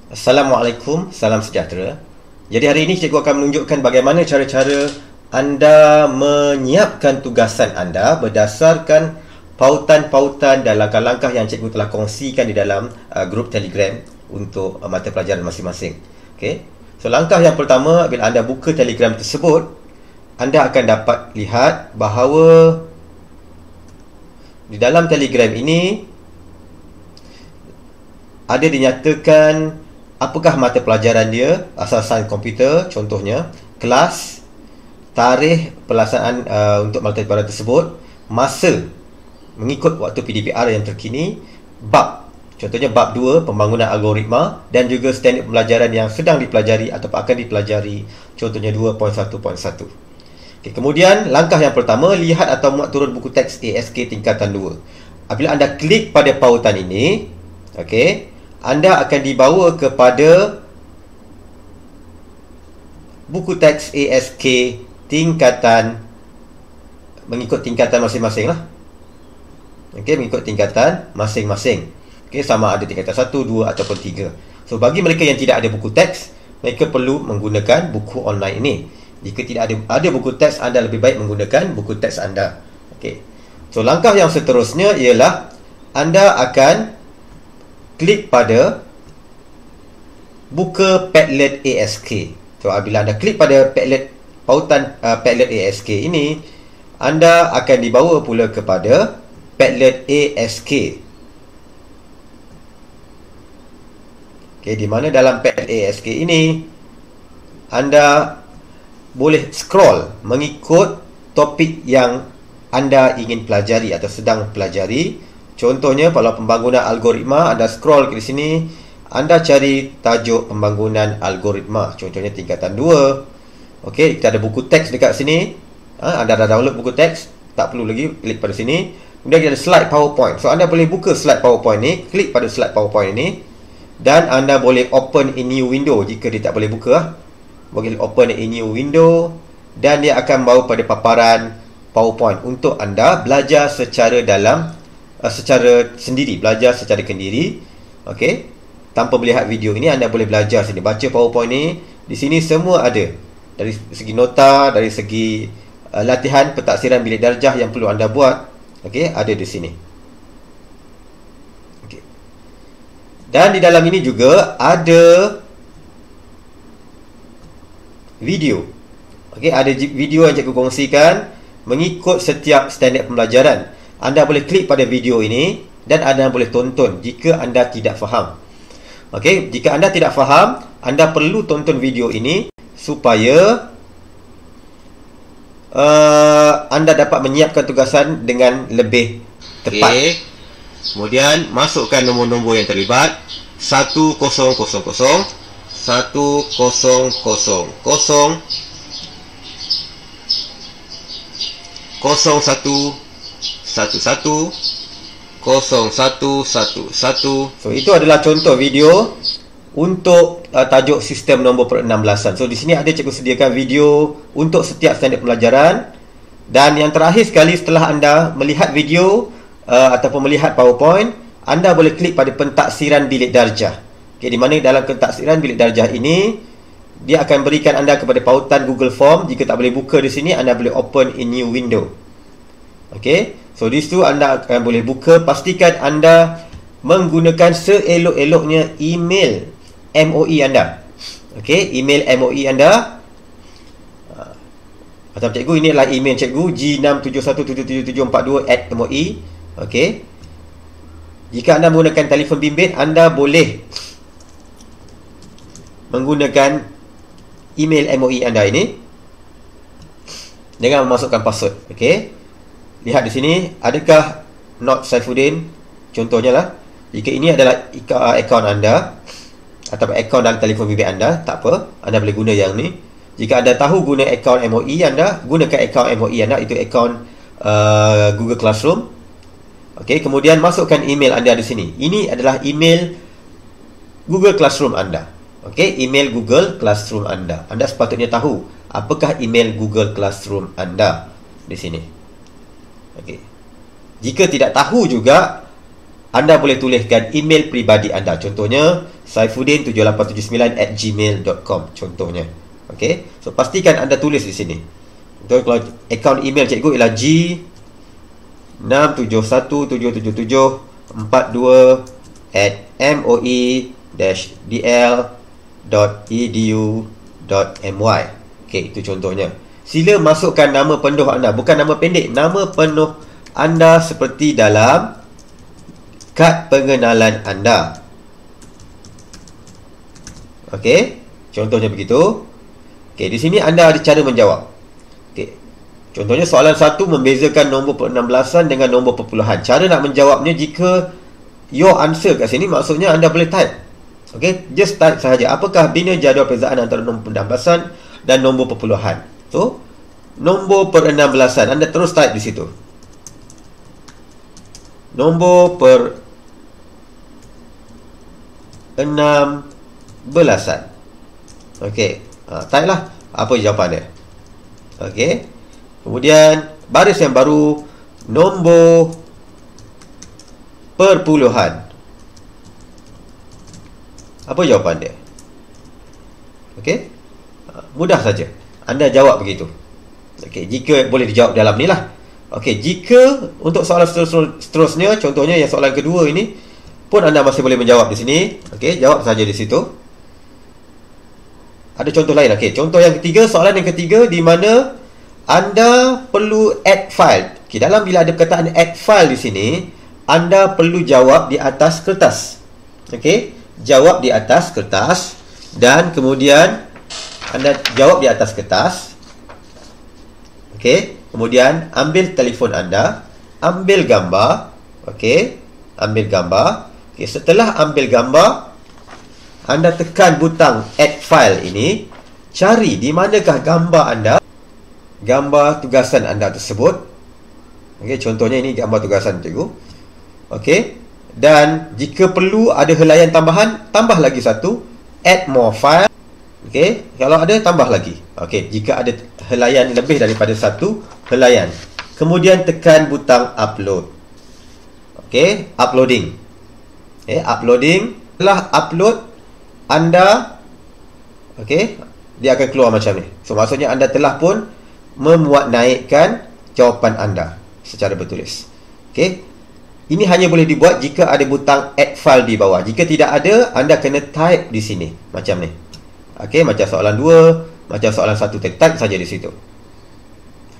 Assalamualaikum, salam sejahtera. Jadi hari ini cikgu akan menunjukkan bagaimana cara-cara anda menyiapkan tugasan anda berdasarkan pautan-pautan dan langkah-langkah yang cikgu telah kongsikan di dalam grup Telegram untuk mata pelajaran masing-masing. Okey. So langkah yang pertama, bila anda buka Telegram tersebut, anda akan dapat lihat bahawa di dalam Telegram ini ada dinyatakan apakah mata pelajaran dia, asas komputer contohnya, kelas, tarikh pelaksanaan untuk mata pelajaran tersebut, masa mengikut waktu PDPR yang terkini, bab, contohnya bab 2 pembangunan algoritma, dan juga standard pembelajaran yang sedang dipelajari atau akan dipelajari, contohnya 2.1.1. Okay, kemudian langkah yang pertama, lihat atau muat turun buku teks ASK tingkatan 2. Apabila anda klik pada pautan ini, okey, anda akan dibawa kepada buku teks ASK tingkatan, mengikut tingkatan masing-masing lah. Okey, mengikut tingkatan masing-masing. Okey, sama ada tingkatan 1, 2 ataupun 3. So bagi mereka yang tidak ada buku teks, mereka perlu menggunakan buku online ini. Jika tidak ada buku teks, anda lebih baik menggunakan buku teks anda. Okey. So langkah yang seterusnya ialah anda akan klik pada buka Padlet ASK. So apabila anda klik pada Padlet, pautan Padlet ASK ini, anda akan dibawa pula kepada Padlet ASK. Okey, di mana dalam Padlet ASK ini anda boleh scroll mengikut topik yang anda ingin pelajari atau sedang pelajari. Contohnya kalau pembangunan algoritma, anda scroll ke sini, anda cari tajuk pembangunan algoritma, contohnya tingkatan 2. Okey, kita ada buku teks dekat sini. Anda dah download buku teks, tak perlu lagi klik pada sini. Kemudian kita ada slide PowerPoint. So anda boleh buka slide PowerPoint ni, klik pada slide PowerPoint ini, dan anda boleh open a new window jika dia tak boleh buka. Boleh open a new window, dan dia akan bawa pada paparan PowerPoint untuk anda belajar secara secara sendiri, belajar secara kendiri. Okey, tanpa melihat video ini, anda boleh belajar sini, baca PowerPoint ni. Di sini semua ada, dari segi nota, dari segi latihan pentaksiran bilik darjah yang perlu anda buat. Okey, ada di sini. Okey. Dan di dalam ini juga ada video. Okey, ada video yang cikgu kongsikan mengikut setiap standard pembelajaran. Anda boleh klik pada video ini dan anda boleh tonton jika anda tidak faham. Okey, jika anda tidak faham, anda perlu tonton video ini supaya anda dapat menyiapkan tugasan dengan lebih tepat. Okay. Kemudian masukkan nombor-nombor yang terlibat. 1000 0111 So itu adalah contoh video untuk tajuk sistem nombor per-16an. So di sini ada cikgu sediakan video untuk setiap standard pembelajaran. Dan yang terakhir sekali, setelah anda melihat video ataupun melihat PowerPoint, anda boleh klik pada pentaksiran bilik darjah. Okay, di mana dalam pentaksiran bilik darjah ini, dia akan berikan anda kepada pautan Google Form. Jika tak boleh buka di sini, anda boleh open a new window. Okey, so di situ anda akan boleh buka. Pastikan anda menggunakan seelok-eloknya email MOE anda. Okey, email MOE anda. Macam cikgu, ini adalah email cikgu, G6717772@MOE. Okey. Jika anda menggunakan telefon bimbit, anda boleh menggunakan email MOE anda ini dengan memasukkan password. Okey. Lihat di sini, adakah Not Saifuddin? Contohnya lah. Jika ini adalah akaun anda atau akaun dalam telefon bimbit anda, tak apa, anda boleh guna yang ni. Jika anda tahu guna akaun MOE anda, gunakan akaun MOE anda, itu akaun Google Classroom. Okey, kemudian masukkan email anda di sini. Ini adalah email Google Classroom anda. Okey, email Google Classroom anda. Anda sepatutnya tahu apakah email Google Classroom anda di sini. Okey. Jika tidak tahu juga, anda boleh tuliskan email peribadi anda. Contohnya saifuddin7879@gmail.com contohnya. Okey, so pastikan anda tulis di sini. Contoh kalau akaun email cikgu ialah g677742@moi-dl.edu.my. Okey, itu contohnya. Sila masukkan nama penuh anda, bukan nama pendek, nama penuh anda seperti dalam kad pengenalan anda. Okey, contohnya begitu. Okey, di sini anda ada cara menjawab. Okey. Contohnya soalan 1 membezakan nombor per-16an dengan nombor perpuluhan. Cara nak menjawabnya, jika your answer kat sini, maksudnya anda boleh type. Okey, just type sahaja. Apakah bina jadual perbezaan antara nombor per-16an dan nombor perpuluhan? So, nombor per-16an, anda terus type di situ. Nombor per-16an. Okey, type lah apa jawapan dia. Okey. Kemudian baris yang baru, nombor perpuluhan. Apa jawapan dia? Okey. Mudah saja. Anda jawab begitu. Okey, jika boleh dijawab dalam ni lah. Okey, jika untuk soalan seterusnya, contohnya yang soalan kedua ini pun anda masih boleh menjawab di sini. Okey, jawab saja di situ. Ada contoh lain. Okey, contoh yang ketiga, soalan yang ketiga di mana anda perlu add file. Okey, dalam bila ada perkataan add file di sini, anda perlu jawab di atas kertas. Okey, jawab di atas kertas dan kemudian anda jawab di atas kertas. Okey, kemudian ambil telefon anda, ambil gambar. Okey, ambil gambar. Okey, setelah ambil gambar, anda tekan butang add file ini, cari di manakah gambar anda, gambar tugasan anda tersebut. Okey, contohnya ini gambar tugasan cikgu. Okey, dan jika perlu ada helaian tambahan, tambah lagi satu, add more file. Okey, kalau ada tambah lagi. Okey, jika ada helaian lebih daripada satu helaian, kemudian tekan butang upload. Okey, uploading. Okey, uploading. Setelah upload, anda, okey, dia akan keluar macam ni. So maksudnya anda telah pun memuat naikkan jawapan anda secara bertulis. Okey, ini hanya boleh dibuat jika ada butang add file di bawah. Jika tidak ada, anda kena type di sini macam ni. Okey, macam soalan 2, macam soalan 1, type saja di situ.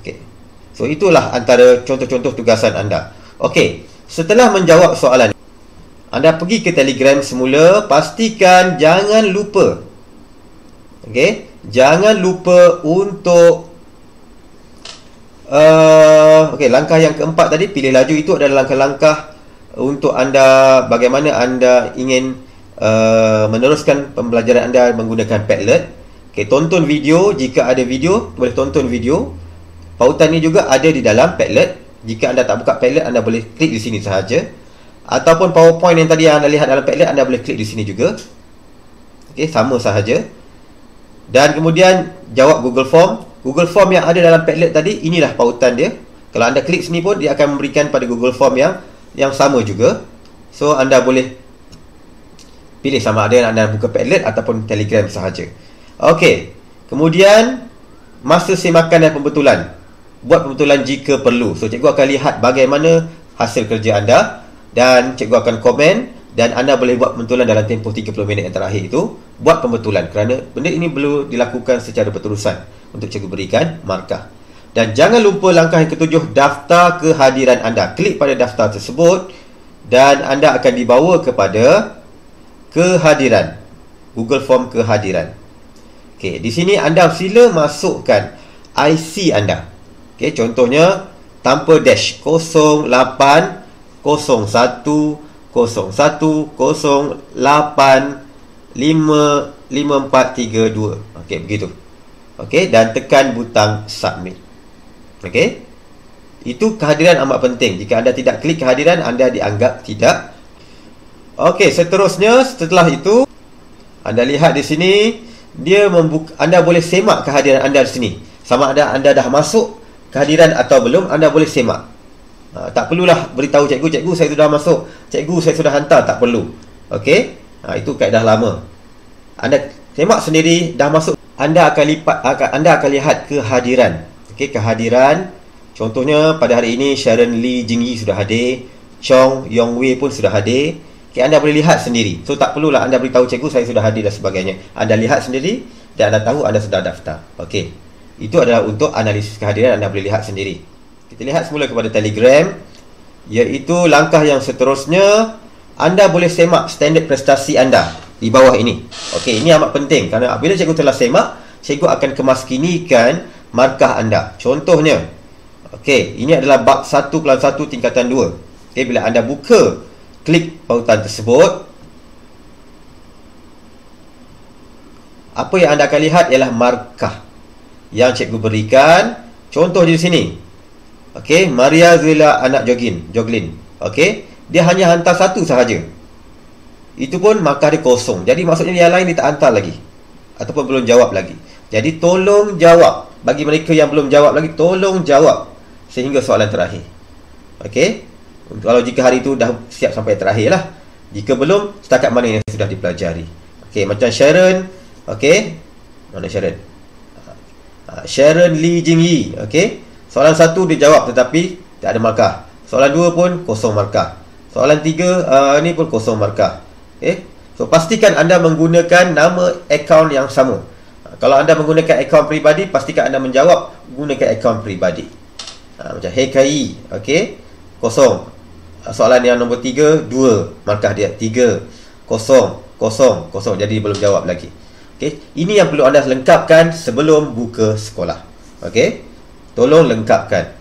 Okey, so itulah antara contoh-contoh tugasan anda. Okey, setelah menjawab soalan, anda pergi ke Telegram semula. Pastikan jangan lupa, okey, jangan lupa untuk okey, langkah yang keempat tadi, pilih laju, itu adalah langkah-langkah untuk anda bagaimana anda ingin meneruskan pembelajaran anda menggunakan Padlet. Okey, tonton video, jika ada video boleh tonton video. Pautan ni juga ada di dalam Padlet. Jika anda tak buka Padlet, anda boleh klik di sini sahaja. Ataupun PowerPoint yang tadi anda lihat dalam Padlet, anda boleh klik di sini juga. Okey, sama sahaja. Dan kemudian jawab Google Form. Google Form yang ada dalam Padlet tadi, inilah pautan dia. Kalau anda klik sini pun, dia akan memberikan pada Google Form yang sama juga. So anda boleh pilih sama ada anda buka Padlet ataupun Telegram sahaja. Okey, kemudian masa semakan dan pembetulan. Buat pembetulan jika perlu. So cikgu akan lihat bagaimana hasil kerja anda dan cikgu akan komen, dan anda boleh buat pembetulan dalam tempoh 30 minit yang terakhir itu. Buat pembetulan kerana benda ini perlu dilakukan secara berterusan untuk cikgu berikan markah. Dan jangan lupa langkah yang ketujuh, daftar kehadiran anda. Klik pada daftar tersebut dan anda akan dibawa kepada kehadiran, Google Form kehadiran. Okey, di sini anda sila masukkan IC anda. Okey, contohnya tanpa dash 080101085432. Okey, begitu. Okey, dan tekan butang submit. Okey, itu kehadiran amat penting. Jika anda tidak klik kehadiran, anda dianggap tidak. Okey, seterusnya setelah itu anda lihat di sini dia anda boleh semak kehadiran anda di sini. Sama ada anda dah masuk kehadiran atau belum, anda boleh semak. Tak perlulah beritahu cikgu, cikgu saya sudah masuk, cikgu saya sudah hantar, tak perlu. Okey, itu kaedah lama. Anda semak sendiri dah masuk, anda akan lihat kehadiran. Okey, kehadiran. Contohnya pada hari ini Sharon Lee Jingyi sudah hadir, Chong Yong Wei pun sudah hadir. Okey, anda boleh lihat sendiri. So tak perlulah anda beritahu cikgu saya sudah hadir dan sebagainya. Anda lihat sendiri dan anda tahu anda sudah daftar. Okey. Itu adalah untuk analisis kehadiran, anda boleh lihat sendiri. Kita lihat semula kepada Telegram, iaitu langkah yang seterusnya. Anda boleh semak standard prestasi anda di bawah ini. Okey, ini amat penting kerana apabila cikgu telah semak, cikgu akan kemaskinikan markah anda. Contohnya, okey, ini adalah bab 1/1 tingkatan 2. Okey, bila anda buka klik pautan tersebut, apa yang anda akan lihat ialah markah yang cikgu berikan. Contoh di sini. Okey, Maria Zuela anak Joglin. Okey, dia hanya hantar satu sahaja. Itu pun markah dia kosong. Jadi maksudnya yang lain dia tak hantar lagi ataupun belum jawab lagi. Jadi tolong jawab. Bagi mereka yang belum jawab lagi, tolong jawab sehingga soalan terakhir. Okey, kalau jika hari itu dah siap sampai terakhir lah. Jika belum, setakat mana yang sudah dipelajari. Okey, macam Sharon. Okey, mana Sharon? Sharon Lee Jingyi. Okey, soalan 1 dia jawab tetapi tak ada markah. Soalan 2 pun kosong markah. Soalan 3 ni pun kosong markah. Okey, so pastikan anda menggunakan nama akaun yang sama. Kalau anda menggunakan akaun peribadi, pastikan anda menjawab gunakan akaun peribadi. Macam HKI. Okey, kosong. Soalan yang nombor 3, 2 markah dia. 3 kosong, kosong, kosong. Jadi belum jawab lagi. Okey, ini yang perlu anda lengkapkan sebelum buka sekolah. Okey, tolong lengkapkan.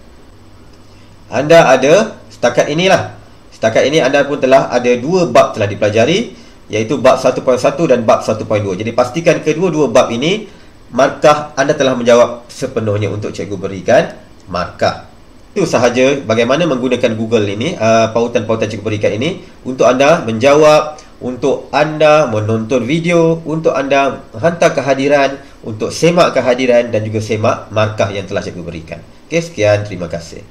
Anda ada setakat inilah. Setakat ini anda pun telah ada 2 bab telah dipelajari, iaitu bab 1.1 dan bab 1.2. Jadi pastikan kedua-dua bab ini markah anda telah menjawab sepenuhnya untuk cikgu berikan markah. Itu sahaja bagaimana menggunakan Google ini, pautan-pautan cikgu berikan ini untuk anda menjawab, untuk anda menonton video, untuk anda hantar kehadiran, untuk semak kehadiran dan juga semak markah yang telah cikgu berikan. Okey, sekian, terima kasih.